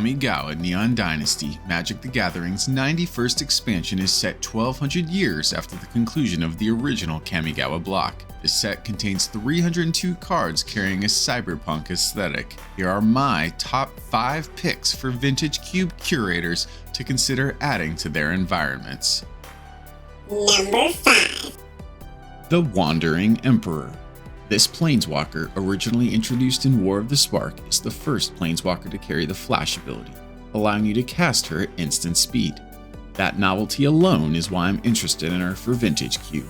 Kamigawa Neon Dynasty, Magic the Gathering's 91st expansion is set 1200 years after the conclusion of the original Kamigawa block. The set contains 302 cards carrying a cyberpunk aesthetic. Here are my top 5 picks for vintage cube curators to consider adding to their environments. Number 5. The Wandering Emperor. This Planeswalker, originally introduced in War of the Spark, is the first Planeswalker to carry the Flash ability, allowing you to cast her at instant speed. That novelty alone is why I'm interested in her for Vintage Cube.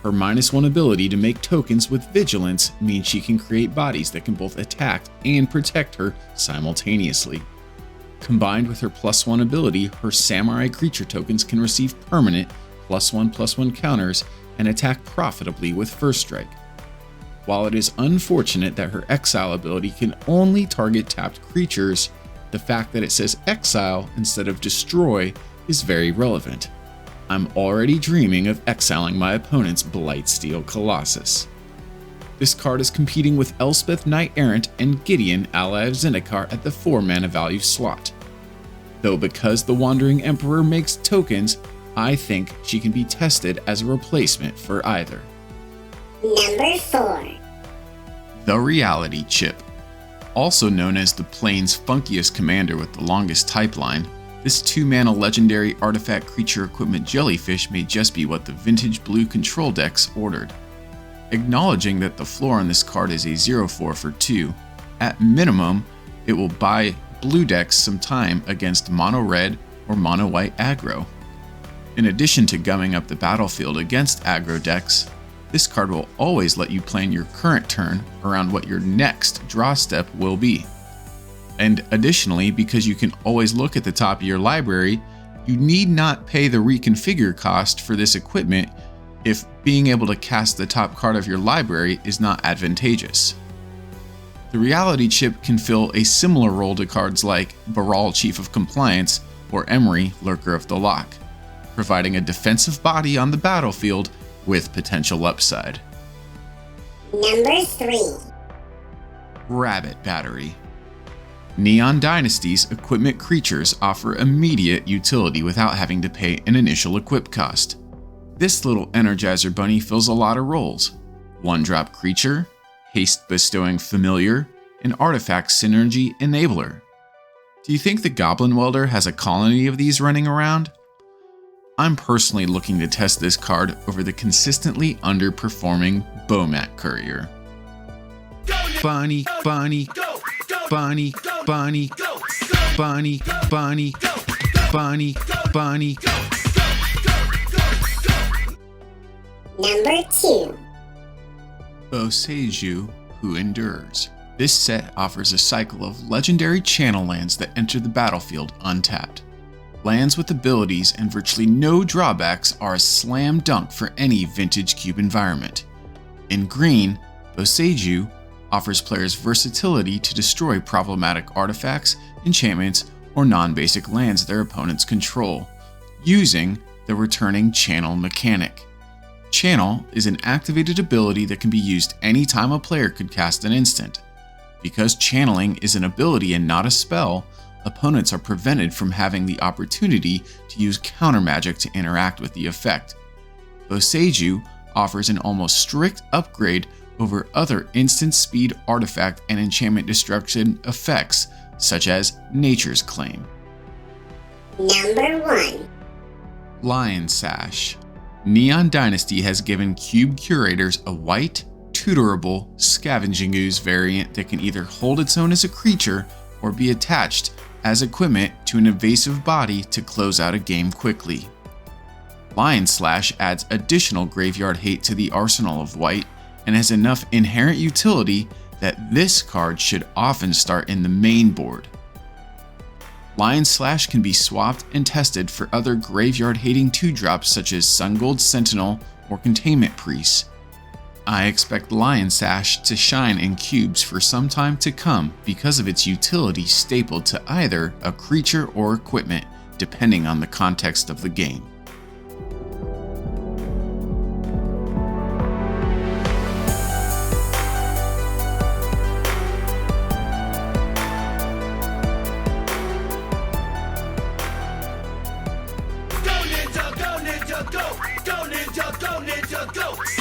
Her -1 ability to make tokens with Vigilance means she can create bodies that can both attack and protect her simultaneously. Combined with her +1 ability, her Samurai creature tokens can receive permanent +1/+1 counters and attack profitably with First Strike. While it is unfortunate that her Exile ability can only target tapped creatures, the fact that it says Exile instead of Destroy is very relevant. I'm already dreaming of exiling my opponent's Blightsteel Colossus. This card is competing with Elspeth Knight Errant and Gideon, ally of Zendikar, at the 4 mana value slot. Though because the Wandering Emperor makes tokens, I think she can be tested as a replacement for either. Number 4. The Reality Chip. Also known as the Plane's funkiest commander with the longest type line, this 2-mana legendary artifact creature equipment jellyfish may just be what the vintage blue control decks ordered. Acknowledging that the floor on this card is a 0/4 for 2, at minimum, it will buy blue decks some time against mono-red or mono-white aggro. In addition to gumming up the battlefield against aggro decks, this card will always let you plan your current turn around what your next draw step will be. And additionally, because you can always look at the top of your library, you need not pay the reconfigure cost for this equipment if being able to cast the top card of your library is not advantageous. The Reality Chip can fill a similar role to cards like Baral Chief of Compliance or Emery Lurker of the Lock, providing a defensive body on the battlefield with potential upside. Number 3. Rabbit Battery. Neon Dynasty's equipment creatures offer immediate utility without having to pay an initial equip cost. This little Energizer Bunny fills a lot of roles: 1-drop creature, haste bestowing familiar, and artifact synergy enabler. Do you think the Goblin Welder has a colony of these running around? I'm personally looking to test this card over the consistently underperforming Bomat Courier. Bunny, bunny, bunny, bunny, bunny, bunny, bunny, bunny. Number 2. Boseiju, Who Endures. This set offers a cycle of legendary channel lands that enter the battlefield untapped. Lands with abilities and virtually no drawbacks are a slam dunk for any vintage cube environment. In green, Boseiju offers players versatility to destroy problematic artifacts, enchantments, or non-basic lands their opponents control, using the returning channel mechanic. Channel is an activated ability that can be used anytime a player could cast an instant. Because channeling is an ability and not a spell, opponents are prevented from having the opportunity to use counter magic to interact with the effect. Boseiju offers an almost strict upgrade over other instant speed artifact and enchantment destruction effects, such as Nature's Claim. Number 1. Lion Sash. Neon Dynasty has given cube curators a white, tutorable Scavenging Ooze variant that can either hold its own as a creature or be attached as equipment to an invasive body to close out a game quickly. Lion Slash adds additional graveyard hate to the arsenal of white and has enough inherent utility that this card should often start in the main board. Lion Slash can be swapped and tested for other graveyard hating 2-drops such as Sungold Sentinel or Containment Priest. I expect Lion Sash to shine in cubes for some time to come because of its utility stapled to either a creature or equipment, depending on the context of the game. ninja, go!